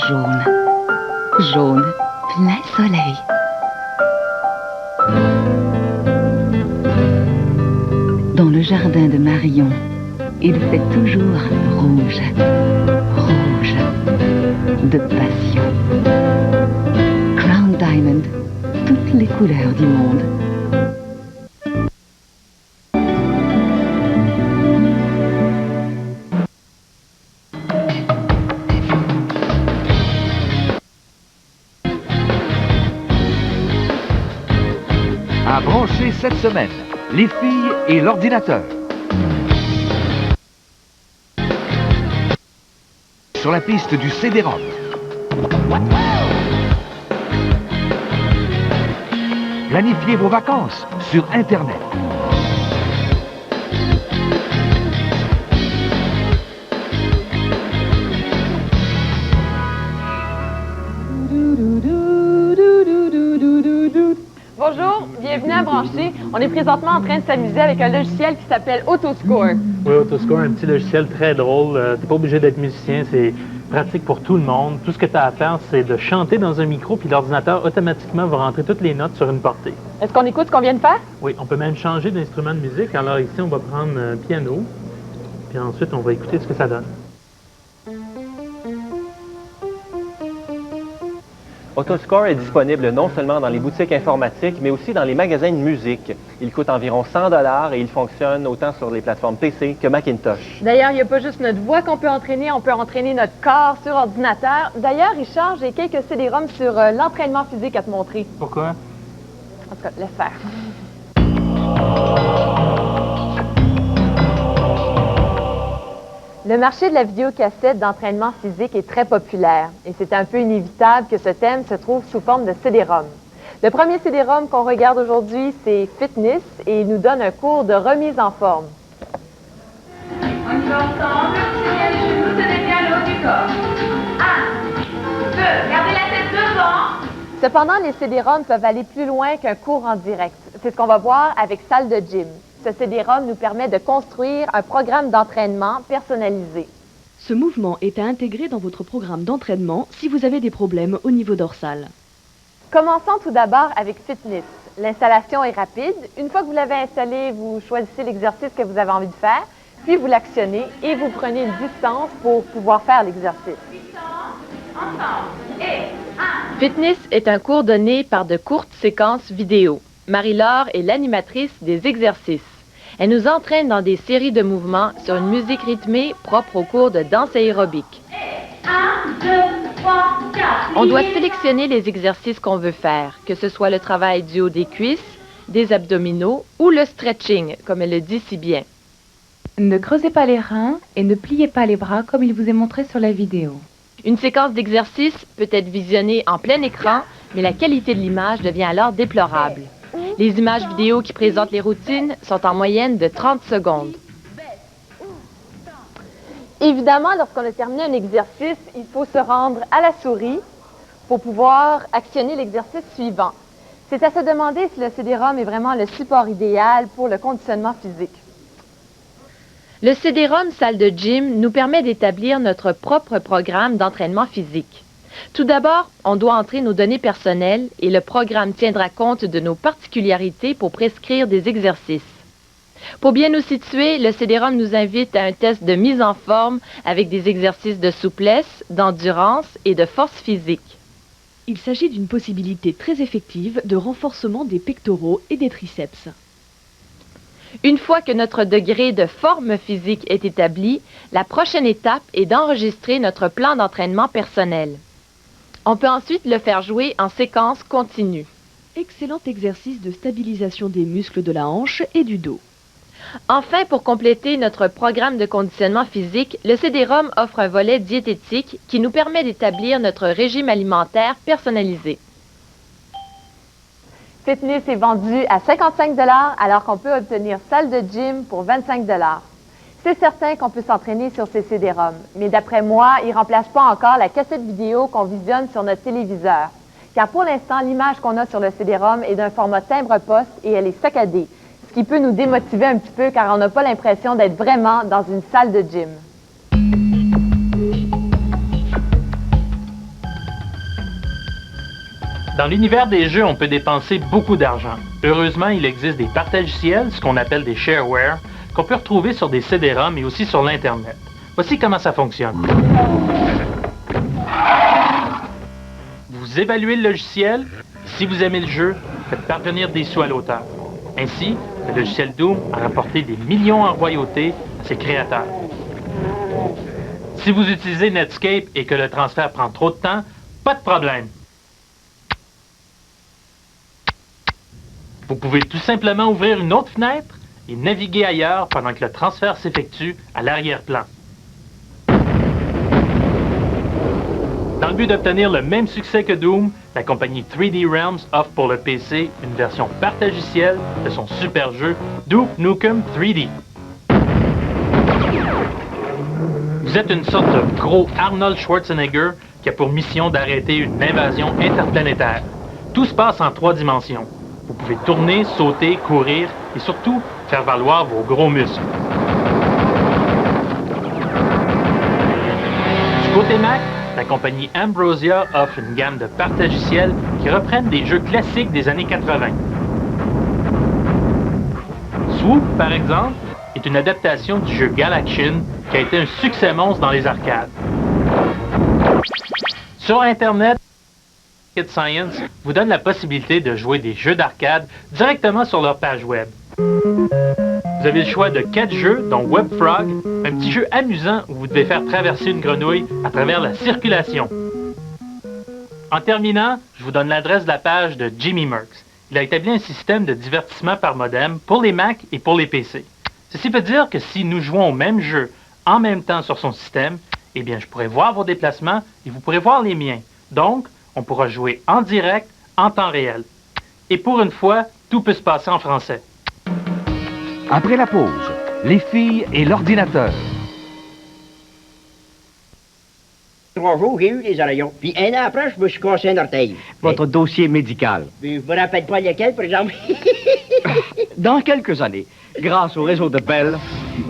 jaune. Jaune, plein soleil. Dans le jardin de Marion, il fait toujours rouge. Rouge de passion. Crown Diamond, toutes les couleurs du monde. À brancher cette semaine, les filles et l'ordinateur. Sur la piste du CD-ROM. Planifiez vos vacances sur Internet. Bonjour, bienvenue à Brancher. On est présentement en train de s'amuser avec un logiciel qui s'appelle Autoscore. Oui, Autoscore, un petit logiciel très drôle. T'es pas obligé d'être musicien, c'est pratique pour tout le monde. Tout ce que tu as à faire, c'est de chanter dans un micro, puis l'ordinateur automatiquement va rentrer toutes les notes sur une portée. Est-ce qu'on écoute ce qu'on vient de faire? Oui, on peut même changer d'instrument de musique. Alors ici, on va prendre un piano, puis ensuite, on va écouter ce que ça donne. Autoscore est disponible non seulement dans les boutiques informatiques, mais aussi dans les magasins de musique. Il coûte environ 100 $ et il fonctionne autant sur les plateformes PC que Macintosh. D'ailleurs, il n'y a pas juste notre voix qu'on peut entraîner, on peut entraîner notre corps sur ordinateur. D'ailleurs, Richard, j'ai quelques CD-ROM sur l'entraînement physique à te montrer. Pourquoi? En tout cas, laisse faire. Le marché de la vidéocassette d'entraînement physique est très populaire et c'est un peu inévitable que ce thème se trouve sous forme de CD-ROM. Le premier CD-ROM qu'on regarde aujourd'hui, c'est Fitness et il nous donne un cours de remise en forme. On y va ensemble, tenez les genoux, tenez bien le haut du corps. 1, 2, gardez la tête devant. Cependant, les CD-ROM peuvent aller plus loin qu'un cours en direct. C'est ce qu'on va voir avec Salle de Gym. Ce CD-ROM nous permet de construire un programme d'entraînement personnalisé. Ce mouvement est à intégrer dans votre programme d'entraînement si vous avez des problèmes au niveau dorsal. Commençons tout d'abord avec Fitness. L'installation est rapide. Une fois que vous l'avez installé, vous choisissez l'exercice que vous avez envie de faire, puis vous l'actionnez et vous prenez une distance pour pouvoir faire l'exercice. Fitness est un cours donné par de courtes séquences vidéo. Marie-Laure est l'animatrice des exercices. Elle nous entraîne dans des séries de mouvements sur une musique rythmée propre au cours de danse aérobique. 1, 2, 3, 4. On doit sélectionner les exercices qu'on veut faire, que ce soit le travail du haut des cuisses, des abdominaux ou le stretching, comme elle le dit si bien. Ne creusez pas les reins et ne pliez pas les bras comme il vous est montré sur la vidéo. Une séquence d'exercice peut être visionnée en plein écran, mais la qualité de l'image devient alors déplorable. Les images vidéo qui présentent les routines sont en moyenne de 30 secondes. Évidemment, lorsqu'on a terminé un exercice, il faut se rendre à la souris pour pouvoir actionner l'exercice suivant. C'est à se demander si le CD-ROM est vraiment le support idéal pour le conditionnement physique. Le CD-ROM Salle de Gym nous permet d'établir notre propre programme d'entraînement physique. Tout d'abord, on doit entrer nos données personnelles et le programme tiendra compte de nos particularités pour prescrire des exercices. Pour bien nous situer, le CD-ROM nous invite à un test de mise en forme avec des exercices de souplesse, d'endurance et de force physique. Il s'agit d'une possibilité très effective de renforcement des pectoraux et des triceps. Une fois que notre degré de forme physique est établi, la prochaine étape est d'enregistrer notre plan d'entraînement personnel. On peut ensuite le faire jouer en séquence continue. Excellent exercice de stabilisation des muscles de la hanche et du dos. Enfin, pour compléter notre programme de conditionnement physique, le CD-ROM offre un volet diététique qui nous permet d'établir notre régime alimentaire personnalisé. Fitness est vendu à 55 $ alors qu'on peut obtenir Salle de Gym pour 25 $. C'est certain qu'on peut s'entraîner sur ces CD-ROM, mais d'après moi, ils ne remplacent pas encore la cassette vidéo qu'on visionne sur notre téléviseur. Car pour l'instant, l'image qu'on a sur le CD-ROM est d'un format timbre-poste et elle est saccadée, ce qui peut nous démotiver un petit peu car on n'a pas l'impression d'être vraiment dans une salle de gym. Dans l'univers des jeux, on peut dépenser beaucoup d'argent. Heureusement, il existe des partagiciels, ce qu'on appelle des shareware, qu'on peut retrouver sur des CD-ROM et aussi sur l'Internet. Voici comment ça fonctionne. Vous évaluez le logiciel. Si vous aimez le jeu, faites parvenir des sous à l'auteur. Ainsi, le logiciel Doom a rapporté des millions en royautés à ses créateurs. Si vous utilisez Netscape et que le transfert prend trop de temps, pas de problème. Vous pouvez tout simplement ouvrir une autre fenêtre et naviguer ailleurs pendant que le transfert s'effectue à l'arrière-plan. Dans le but d'obtenir le même succès que Doom, la compagnie 3D Realms offre pour le PC une version partagicielle de son super jeu Duke Nukem 3D. Vous êtes une sorte de gros Arnold Schwarzenegger qui a pour mission d'arrêter une invasion interplanétaire. Tout se passe en 3 dimensions. Vous pouvez tourner, sauter, courir et surtout faire valoir vos gros muscles. Du côté Mac, la compagnie Ambrosia offre une gamme de partagiciels qui reprennent des jeux classiques des années 80. Swoop, par exemple, est une adaptation du jeu Galaxian qui a été un succès monstre dans les arcades. Sur Internet, Rocket Science vous donne la possibilité de jouer des jeux d'arcade directement sur leur page web. Vous avez le choix de 4 jeux, dont WebFrog, un petit jeu amusant où vous devez faire traverser une grenouille à travers la circulation. En terminant, je vous donne l'adresse de la page de Jimmy Merckx. Il a établi un système de divertissement par modem pour les Mac et pour les PC. Ceci veut dire que si nous jouons au même jeu en même temps sur son système, eh bien je pourrai voir vos déplacements et vous pourrez voir les miens. Donc, on pourra jouer en direct, en temps réel. Et pour une fois, tout peut se passer en français. Après la pause, les filles et l'ordinateur. 3 jours, j'ai eu des oreillons. Puis 1 an après, je me suis cassé un orteil. Votre dossier médical. Mais je me rappelle pas lequel, par exemple. Dans quelques années, grâce au réseau de Bell,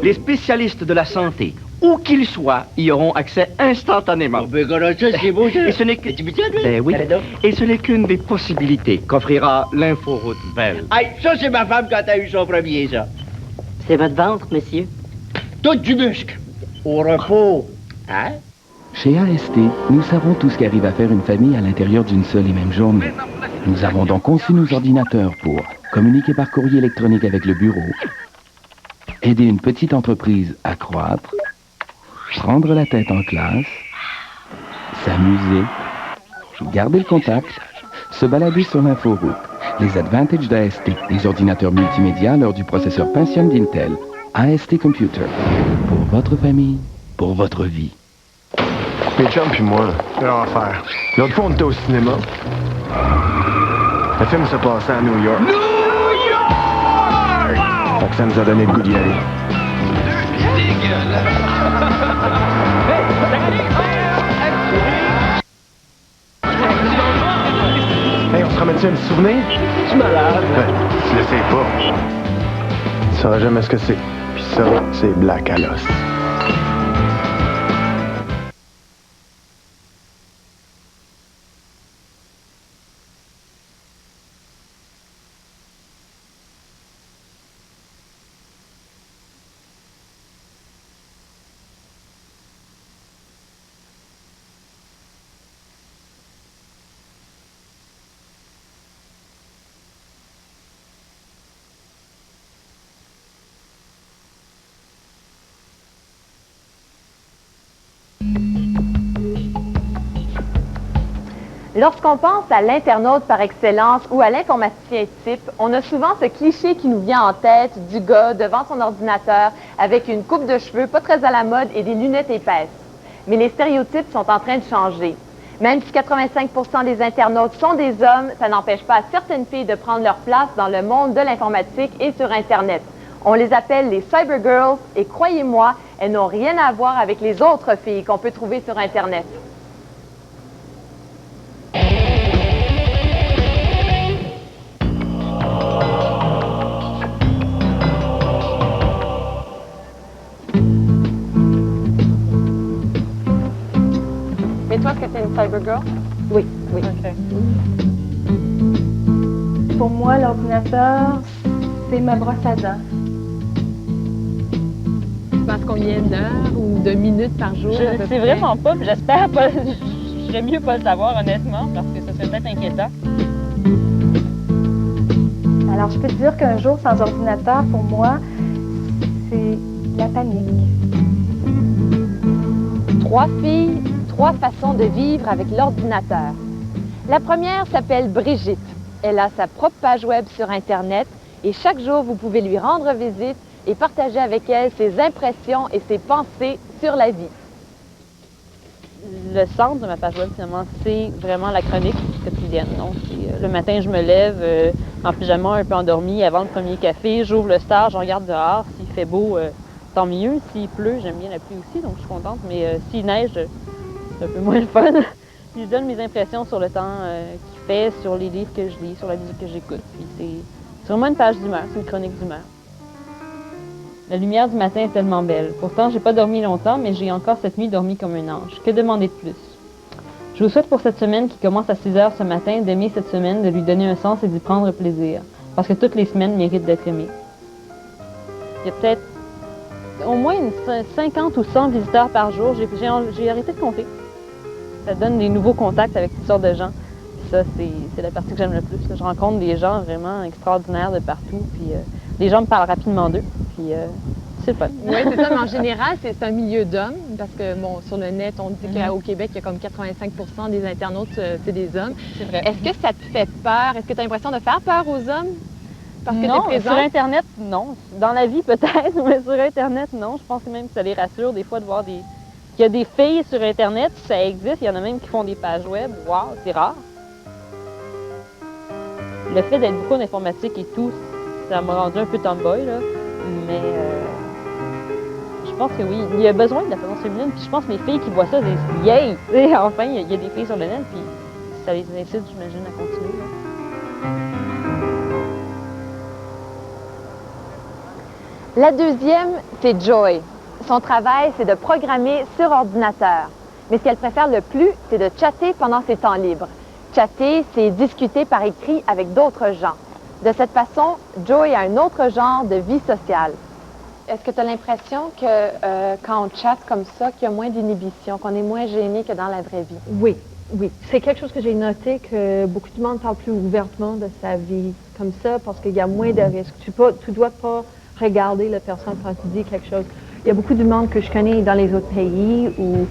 les spécialistes de la santé, où qu'ils soient, y auront accès instantanément. Oh, ben, regarde ça, c'est beau, ça. Et ce n'est que... Tu me tiens, toi? Ben oui. Allez donc. Et ce n'est qu'une des possibilités qu'offrira l'inforoute Bell. Hey, ça, c'est ma femme quand elle a eu son premier, ça. C'est votre ventre, monsieur? Tout du muscle. Au repos. Hein? Chez AST, nous savons tout ce qu'arrive à faire une famille à l'intérieur d'une seule et même journée. Nous avons donc conçu nos ordinateurs pour communiquer par courrier électronique avec le bureau, aider une petite entreprise à croître, prendre la tête en classe, s'amuser, garder le contact, se balader sur l'inforoute. Les Advantages d'AST, les ordinateurs multimédia à l'heure du processeur Pentium d'Intel. AST Computer. Pour votre famille, pour votre vie. Mes chums puis moi, c'est leur affaire. L'autre fois, on était au cinéma. Le film se passait à New York. New York! Wow! Fait que ça nous a donné le goût d'y aller. Hey, on se ramène-tu un petit souvenir? Je suis malade. Ben, tu le sais pas. Tu sauras jamais ce que c'est. Puis ça, c'est Black à l'os. Lorsqu'on pense à l'internaute par excellence ou à l'informaticien type, on a souvent ce cliché qui nous vient en tête du gars devant son ordinateur avec une coupe de cheveux pas très à la mode et des lunettes épaisses. Mais les stéréotypes sont en train de changer. Même si 85% des internautes sont des hommes, ça n'empêche pas certaines filles de prendre leur place dans le monde de l'informatique et sur Internet. On les appelle les cybergirls et croyez-moi, elles n'ont rien à voir avec les autres filles qu'on peut trouver sur Internet. Mais toi, est-ce que tu es une cybergirl? Oui, oui. OK. Pour moi, l'ordinateur, c'est ma brosse à dents. Tu passes combien d'heures ou de minutes par jour? Je sais vraiment pas, puis j'espère pas. J'aimerais mieux pas le savoir, honnêtement, parce que ça serait peut-être inquiétant. Alors, je peux te dire qu'un jour sans ordinateur, pour moi, c'est la panique. 3 filles, 3 façons de vivre avec l'ordinateur. La première s'appelle Brigitte. Elle a sa propre page web sur Internet et chaque jour, vous pouvez lui rendre visite et partager avec elle ses impressions et ses pensées sur la vie. Le centre de ma page web, finalement, c'est vraiment la chronique quotidienne. Donc, le matin, je me lève en pyjama, un peu endormie, avant le premier café, j'ouvre le star, je regarde dehors. S'il fait beau, tant mieux. S'il pleut, j'aime bien la pluie aussi, donc je suis contente. Mais s'il neige, c'est un peu moins le fun. Je donne mes impressions sur le temps qu'il fait, sur les livres que je lis, sur la musique que j'écoute. Puis c'est vraiment une page d'humeur, c'est une chronique d'humeur. La lumière du matin est tellement belle. Pourtant, j'ai pas dormi longtemps, mais j'ai encore cette nuit dormi comme un ange. Que demander de plus? Je vous souhaite pour cette semaine qui commence à 6 heures ce matin d'aimer cette semaine, de lui donner un sens et d'y prendre plaisir. Parce que toutes les semaines méritent d'être aimées. Il y a peut-être au moins 50 ou 100 visiteurs par jour. J'ai arrêté de compter. Ça donne des nouveaux contacts avec toutes sortes de gens. Puis ça, c'est la partie que j'aime le plus. Je rencontre des gens vraiment extraordinaires de partout. Puis les gens me parlent rapidement d'eux. Puis c'est le fun. Oui, c'est ça, mais en général, c'est un milieu d'hommes, parce que, bon, sur le net, on dit qu'au Québec, il y a comme 85% des internautes, c'est des hommes. C'est vrai. Est-ce que ça te fait peur? Est-ce que tu as l'impression de faire peur aux hommes? Parce que non, tu es sur Internet, non. Dans la vie, peut-être, mais sur Internet, non. Je pense même que ça les rassure, des fois, de voir qu'il y a des filles sur Internet, ça existe. Il y en a même qui font des pages web. Wow, c'est rare. Le fait d'être beaucoup en informatique et tout, ça m'a rendu un peu tomboy, là. Mais je pense que oui, il y a besoin de la présence féminine. Puis je pense que les filles qui voient ça disent « Yay! » Enfin, il y a des filles sur le net, puis ça les incite, j'imagine, à continuer. Là. La deuxième, c'est Joy. Son travail, c'est de programmer sur ordinateur. Mais ce qu'elle préfère le plus, c'est de chatter pendant ses temps libres. Chatter, c'est discuter par écrit avec d'autres gens. De cette façon, Joy a un autre genre de vie sociale. Est-ce que tu as l'impression que quand on chatte comme ça, qu'il y a moins d'inhibition, qu'on est moins gêné que dans la vraie vie? Oui, oui. C'est quelque chose que j'ai noté, que beaucoup de monde parle plus ouvertement de sa vie comme ça, parce qu'il y a moins de risques. Tu ne dois pas regarder la personne quand tu dis quelque chose. Il y a beaucoup de monde que je connais dans les autres pays ou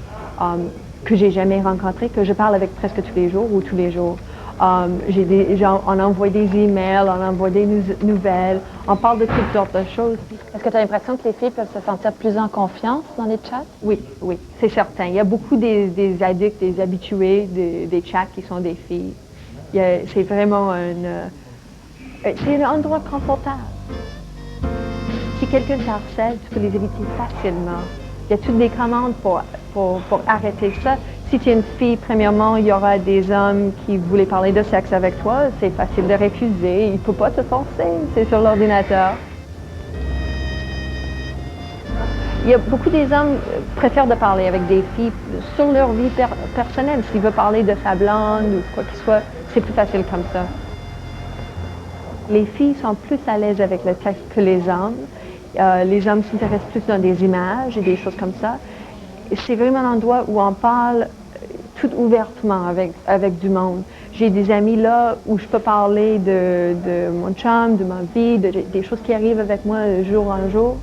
que j'ai jamais rencontré, que je parle avec presque tous les jours ou tous les jours. On envoie des emails, on envoie des nouvelles, on parle de toutes sortes de choses. Est-ce que tu as l'impression que les filles peuvent se sentir plus en confiance dans les chats? Oui, oui, c'est certain. Il y a beaucoup des addicts, des habitués des chats qui sont des filles. C'est vraiment c'est un endroit confortable. Si quelqu'un t'harcèle, tu peux les éviter facilement. Il y a toutes des commandes pour arrêter ça. Si tu es une fille, premièrement, il y aura des hommes qui voulaient parler de sexe avec toi. C'est facile de refuser. Il ne faut pas te forcer. C'est sur l'ordinateur. Il y a beaucoup des hommes préfèrent de parler avec des filles sur leur vie personnelle. S'ils veulent parler de sa blonde ou quoi qu'il soit, c'est plus facile comme ça. Les filles sont plus à l'aise avec le texte que les hommes. Les hommes s'intéressent plus dans des images et des choses comme ça. C'est vraiment un endroit où on parle tout ouvertement avec du monde. J'ai des amis là où je peux parler de mon chum, de ma vie, des choses qui arrivent avec moi de jour en jour.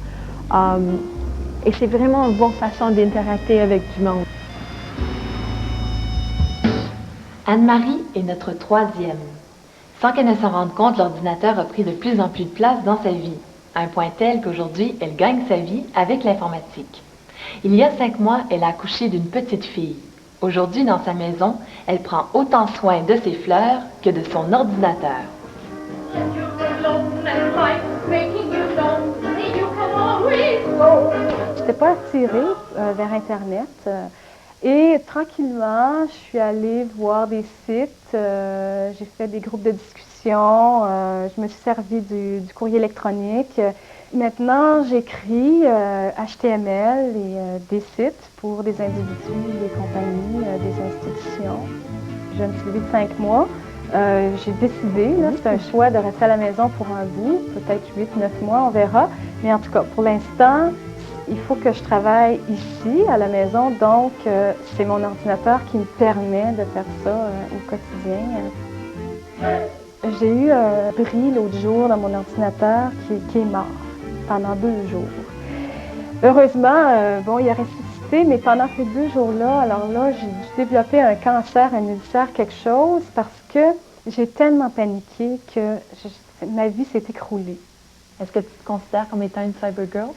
Et c'est vraiment une bonne façon d'interagir avec du monde. Anne-Marie est notre troisième. Sans qu'elle ne s'en rende compte, l'ordinateur a pris de plus en plus de place dans sa vie, à un point tel qu'aujourd'hui, elle gagne sa vie avec l'informatique. Il y a 5 mois, elle a accouché d'une petite fille. Aujourd'hui, dans sa maison, elle prend autant soin de ses fleurs que de son ordinateur. Je n'étais pas attirée vers Internet. Et tranquillement, je suis allée voir des sites, j'ai fait des groupes de discussion, je me suis servi du courrier électronique. Maintenant, j'écris HTML et des sites pour des individus, des compagnies, des institutions. J'ai une petite vie de 5 mois. J'ai décidé, c'est un choix de rester à la maison pour un bout, peut-être 8-9 mois, on verra. Mais en tout cas, pour l'instant, il faut que je travaille ici, à la maison, donc c'est mon ordinateur qui me permet de faire ça au quotidien. J'ai eu un bris l'autre jour dans mon ordinateur qui est mort pendant 2 jours. Heureusement, bon, il a ressuscité, mais pendant ces 2 jours-là, alors là, j'ai dû développer un cancer, un ulcère, quelque chose, parce que j'ai tellement paniqué que ma vie s'est écroulée. Est-ce que tu te considères comme étant une cybergirl?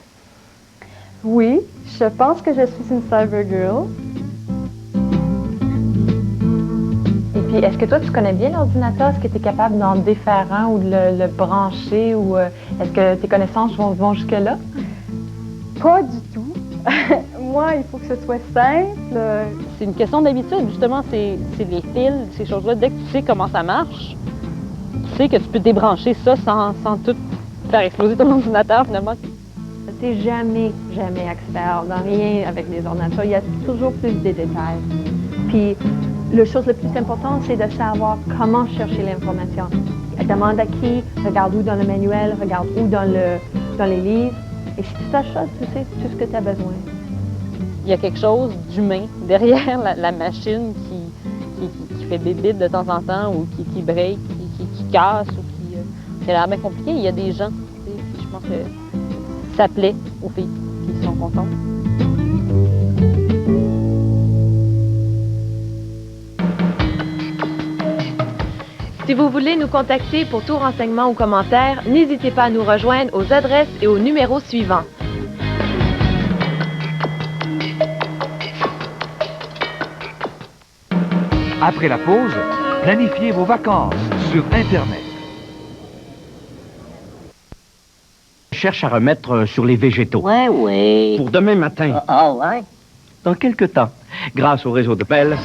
Oui, je pense que je suis une cybergirl. Et puis, est-ce que toi, tu connais bien l'ordinateur? Est-ce que tu es capable d'en défaire un ou de le brancher? Ou est-ce que tes connaissances vont jusque-là? Pas du tout. Moi, il faut que ce soit simple. C'est une question d'habitude, justement, c'est les fils, ces choses-là. Dès que tu sais comment ça marche, tu sais que tu peux débrancher ça sans tout faire exploser ton ordinateur, finalement. Tu n'es jamais expert dans rien avec les ordinateurs. Il y a toujours plus de détails. Puis, la chose la plus importante, c'est de savoir comment chercher l'information. Demande à qui, regarde où dans le manuel, regarde où dans les livres. Et si tu saches ça, tu sais tout ce que tu as besoin. Il y a quelque chose d'humain derrière la machine qui fait des bits de temps en temps ou qui break, qui casse ou qui... c'est l'air bien compliqué. Il y a des gens, je pense que ça plaît aux filles qui sont contentes. Si vous voulez nous contacter pour tout renseignement ou commentaire, n'hésitez pas à nous rejoindre aux adresses et aux numéros suivants. Après la pause, planifiez vos vacances sur Internet. Je cherche à remettre sur les végétaux. Ouais. Pour demain matin. Ah ouais? Dans quelques temps, grâce au réseau de Bell,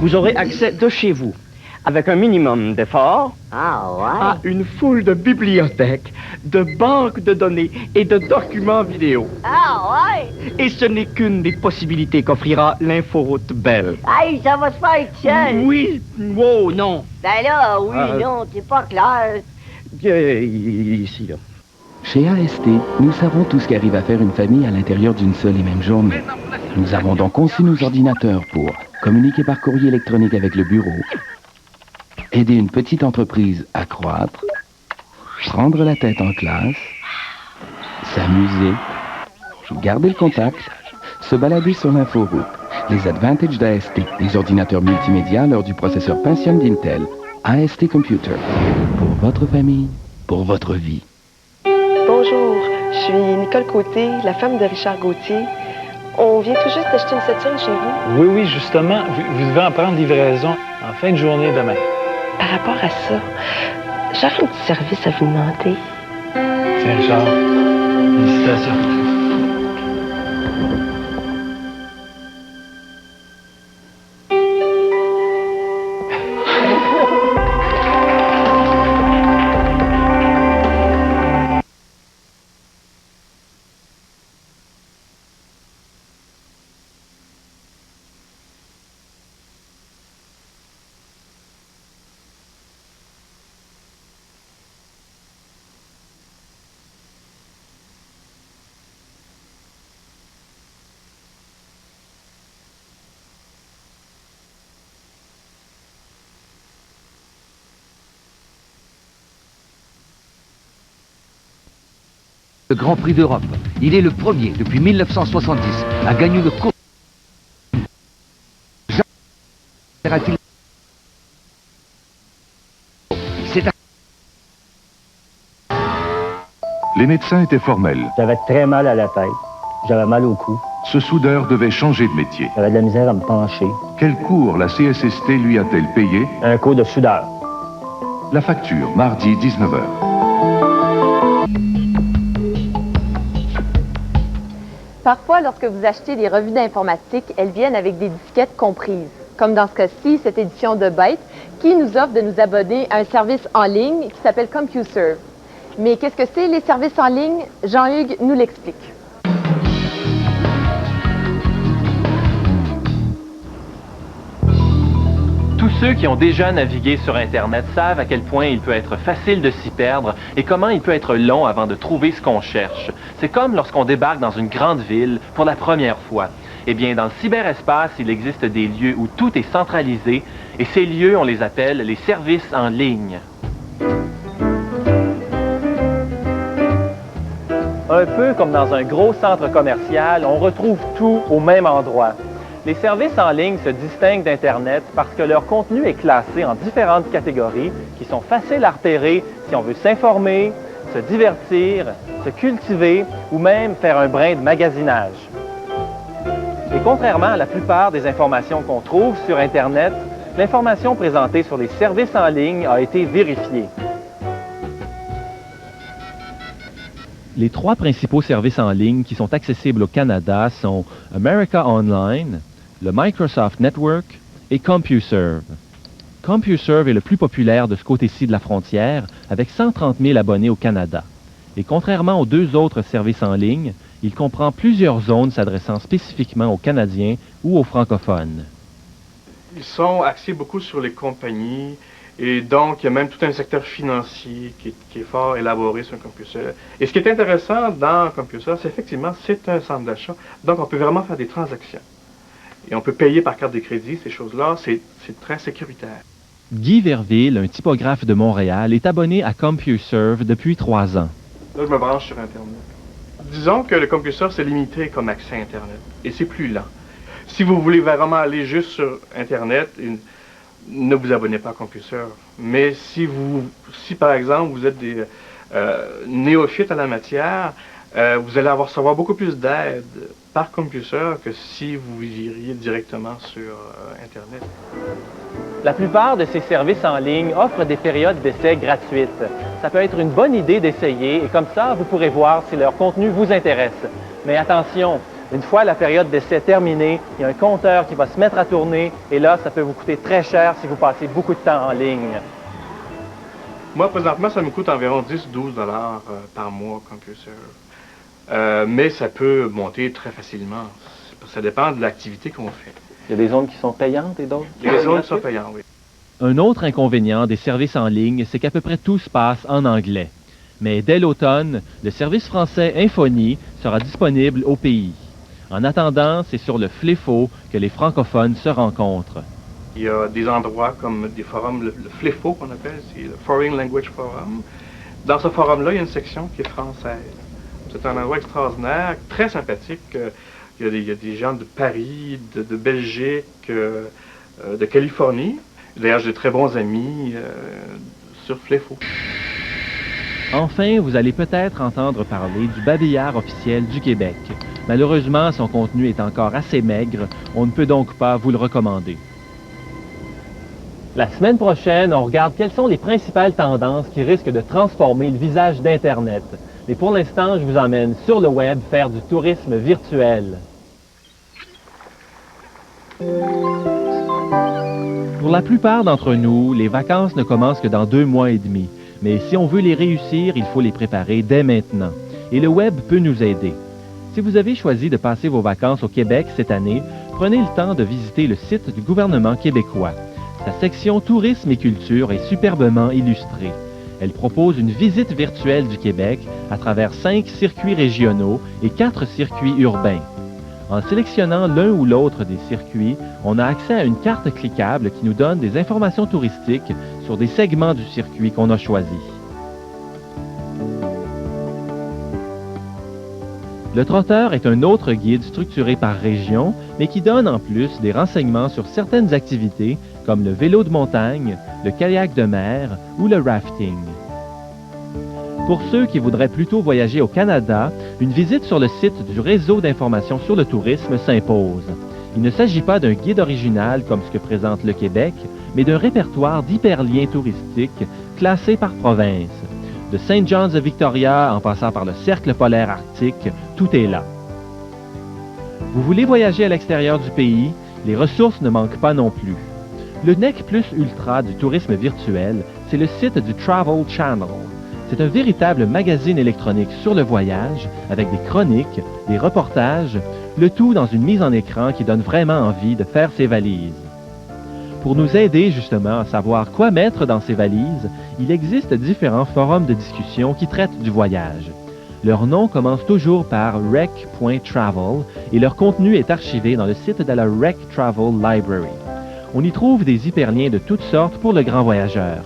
vous aurez accès de chez vous, avec un minimum d'efforts, à une foule de bibliothèques, de banques de données et de documents vidéo. Ah ouais? Et ce n'est qu'une des possibilités qu'offrira l'inforoute Bell. Hey, ça va se faire tout seul. Oui, wow, non. Ben là, oui, non, c'est pas clair. Ici, là. Chez AST, nous savons tout ce qu'arrive à faire une famille à l'intérieur d'une seule et même journée. Nous avons donc conçu nos ordinateurs pour communiquer par courrier électronique avec le bureau, aider une petite entreprise à croître, prendre la tête en classe, s'amuser, garder le contact, se balader sur l'inforoute, les advantages d'AST, les ordinateurs multimédia lors du processeur Pentium d'Intel, AST Computer, pour votre famille, pour votre vie. Bonjour, je suis Nicole Côté, la femme de Richard Gauthier. On vient tout juste d'acheter une septième chez vous. Oui, justement, vous devez en prendre livraison en fin de journée demain. Par rapport à ça, j'aurais un petit service à vous demander. Tiens, Richard, félicitations. Le Grand Prix d'Europe. Il est le premier depuis 1970 à gagner le cours. Les médecins étaient formels. J'avais très mal à la tête. J'avais mal au cou. Ce soudeur devait changer de métier. J'avais de la misère à me pencher. Quel cours la CSST lui a-t-elle payé? Un cours de soudeur. La facture, mardi 19h. Parfois, lorsque vous achetez des revues d'informatique, elles viennent avec des disquettes comprises. Comme dans ce cas-ci, cette édition de Byte, qui nous offre de nous abonner à un service en ligne qui s'appelle CompuServe. Mais qu'est-ce que c'est, les services en ligne? Jean-Hugues nous l'explique. Tous ceux qui ont déjà navigué sur Internet savent à quel point il peut être facile de s'y perdre et comment il peut être long avant de trouver ce qu'on cherche. C'est comme lorsqu'on débarque dans une grande ville pour la première fois. Eh bien, dans le cyberespace, il existe des lieux où tout est centralisé et ces lieux, on les appelle les services en ligne. Un peu comme dans un gros centre commercial, on retrouve tout au même endroit. Les services en ligne se distinguent d'Internet parce que leur contenu est classé en différentes catégories qui sont faciles à repérer si on veut s'informer, se divertir, se cultiver ou même faire un brin de magasinage. Et contrairement à la plupart des informations qu'on trouve sur Internet, l'information présentée sur les services en ligne a été vérifiée. Les 3 principaux services en ligne qui sont accessibles au Canada sont America Online, le Microsoft Network et CompuServe. CompuServe est le plus populaire de ce côté-ci de la frontière, avec 130 000 abonnés au Canada. Et contrairement aux 2 autres services en ligne, il comprend plusieurs zones s'adressant spécifiquement aux Canadiens ou aux francophones. Ils sont axés beaucoup sur les compagnies, et donc il y a même tout un secteur financier qui est fort élaboré sur CompuServe. Et ce qui est intéressant dans CompuServe, c'est effectivement, c'est un centre d'achat, donc on peut vraiment faire des transactions. Et on peut payer par carte de crédit, ces choses-là, c'est très sécuritaire. Guy Verville, un typographe de Montréal, est abonné à CompuServe depuis 3 ans. Là, je me branche sur Internet. Disons que le CompuServe, c'est limité comme accès à Internet, et c'est plus lent. Si vous voulez vraiment aller juste sur Internet, ne vous abonnez pas à CompuServe. Mais si par exemple, vous êtes des néophytes à la matière, vous allez recevoir beaucoup plus d'aide par CompuServe que si vous iriez directement sur Internet. La plupart de ces services en ligne offrent des périodes d'essai gratuites. Ça peut être une bonne idée d'essayer et comme ça, vous pourrez voir si leur contenu vous intéresse. Mais attention, une fois la période d'essai terminée, il y a un compteur qui va se mettre à tourner et là, ça peut vous coûter très cher si vous passez beaucoup de temps en ligne. Moi, présentement, ça me coûte environ 10-12 $ par mois, CompuServe. Mais ça peut monter très facilement. Ça dépend de l'activité qu'on fait. Il y a des zones qui sont payantes et d'autres? Les zones sont payantes, oui. Un autre inconvénient des services en ligne, c'est qu'à peu près tout se passe en anglais. Mais dès l'automne, le service français Infony sera disponible au pays. En attendant, c'est sur le FLEFO que les francophones se rencontrent. Il y a des endroits comme des forums, le FLEFO qu'on appelle, c'est le Foreign Language Forum. Dans ce forum-là, il y a une section qui est française. C'est un endroit extraordinaire, très sympathique. Il y a des gens de Paris, de Belgique, de Californie. D'ailleurs, j'ai de très bons amis sur FLEFO. Enfin, vous allez peut-être entendre parler du babillard officiel du Québec. Malheureusement, son contenu est encore assez maigre, on ne peut donc pas vous le recommander. La semaine prochaine, on regarde quelles sont les principales tendances qui risquent de transformer le visage d'Internet. Mais pour l'instant, je vous emmène sur le web faire du tourisme virtuel. Pour la plupart d'entre nous, les vacances ne commencent que dans 2 mois et demi. Mais si on veut les réussir, il faut les préparer dès maintenant. Et le web peut nous aider. Si vous avez choisi de passer vos vacances au Québec cette année, prenez le temps de visiter le site du gouvernement québécois. Sa section Tourisme et culture est superbement illustrée. Elle propose une visite virtuelle du Québec à travers 5 circuits régionaux et 4 circuits urbains. En sélectionnant l'un ou l'autre des circuits, on a accès à une carte cliquable qui nous donne des informations touristiques sur des segments du circuit qu'on a choisi. Le Trotteur est un autre guide structuré par région, mais qui donne en plus des renseignements sur certaines activités comme le vélo de montagne, le kayak de mer ou le rafting. Pour ceux qui voudraient plutôt voyager au Canada, une visite sur le site du Réseau d'information sur le tourisme s'impose. Il ne s'agit pas d'un guide original comme ce que présente le Québec, mais d'un répertoire d'hyperliens touristiques classés par province. De St. John's de Victoria en passant par le Cercle polaire arctique, tout est là. Vous voulez voyager à l'extérieur du pays? Les ressources ne manquent pas non plus. Le NEC Plus Ultra du tourisme virtuel, c'est le site du Travel Channel. C'est un véritable magazine électronique sur le voyage, avec des chroniques, des reportages, le tout dans une mise en écran qui donne vraiment envie de faire ses valises. Pour nous aider justement à savoir quoi mettre dans ces valises, il existe différents forums de discussion qui traitent du voyage. Leur nom commence toujours par rec.travel et leur contenu est archivé dans le site de la Rec Travel Library. On y trouve des hyperliens de toutes sortes pour le grand voyageur,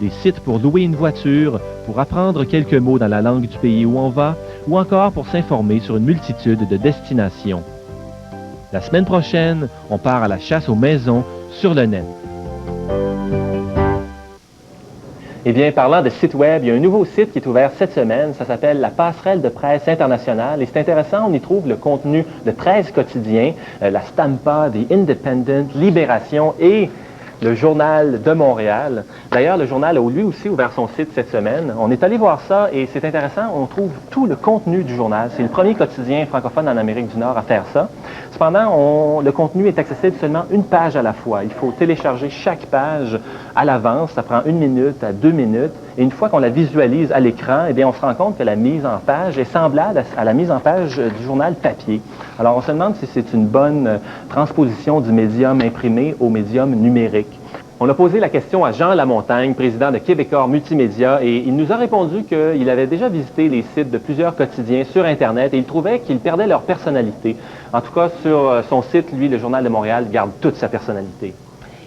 des sites pour louer une voiture, pour apprendre quelques mots dans la langue du pays où on va, ou encore pour s'informer sur une multitude de destinations. La semaine prochaine, on part à la chasse aux maisons sur le net. Eh bien, parlant de site web, il y a un nouveau site qui est ouvert cette semaine. Ça s'appelle la Passerelle de presse internationale. Et c'est intéressant, on y trouve le contenu de 13 quotidiens, la Stampa, The Independent, Libération et le Journal de Montréal. D'ailleurs, le journal a lui aussi ouvert son site cette semaine. On est allé voir ça et c'est intéressant, on trouve tout le contenu du journal. C'est le premier quotidien francophone en Amérique du Nord à faire ça. Cependant, le contenu est accessible seulement une page à la fois. Il faut télécharger chaque page à l'avance. Ça prend 1 minute à 2 minutes. Et une fois qu'on la visualise à l'écran, eh bien, on se rend compte que la mise en page est semblable à la mise en page du journal papier. Alors, on se demande si c'est une bonne transposition du médium imprimé au médium numérique. On a posé la question à Jean Lamontagne, président de Québecor Multimédia, et il nous a répondu qu'il avait déjà visité les sites de plusieurs quotidiens sur Internet et il trouvait qu'ils perdaient leur personnalité. En tout cas, sur son site, lui, le Journal de Montréal, garde toute sa personnalité.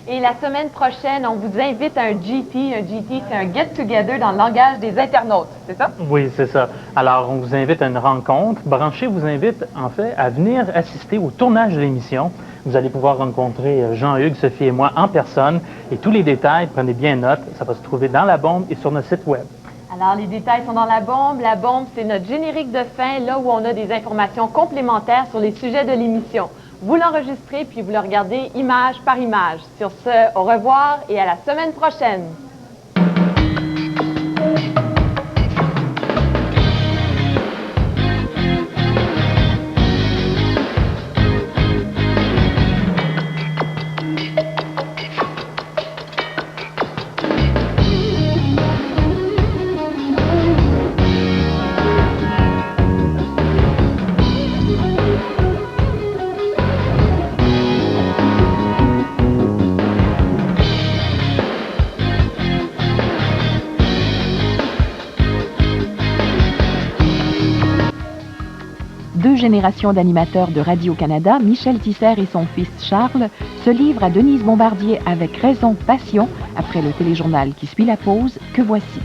Et la semaine prochaine, on vous invite à un GT. Un GT, c'est un get-together dans le langage des internautes, c'est ça? Oui, c'est ça. Alors, on vous invite à une rencontre. Branché vous invite, en fait, à venir assister au tournage de l'émission. Vous allez pouvoir rencontrer Jean-Hugues, Sophie et moi en personne. Et tous les détails, prenez bien note, ça va se trouver dans la bombe et sur notre site web. Alors, les détails sont dans la bombe. La bombe, c'est notre générique de fin, là où on a des informations complémentaires sur les sujets de l'émission. Vous l'enregistrez, puis vous le regardez image par image. Sur ce, au revoir et à la semaine prochaine. Deux générations d'animateurs de Radio-Canada, Michel Tisser et son fils Charles, se livrent à Denise Bombardier avec raison, passion, après le téléjournal qui suit la pause, que voici.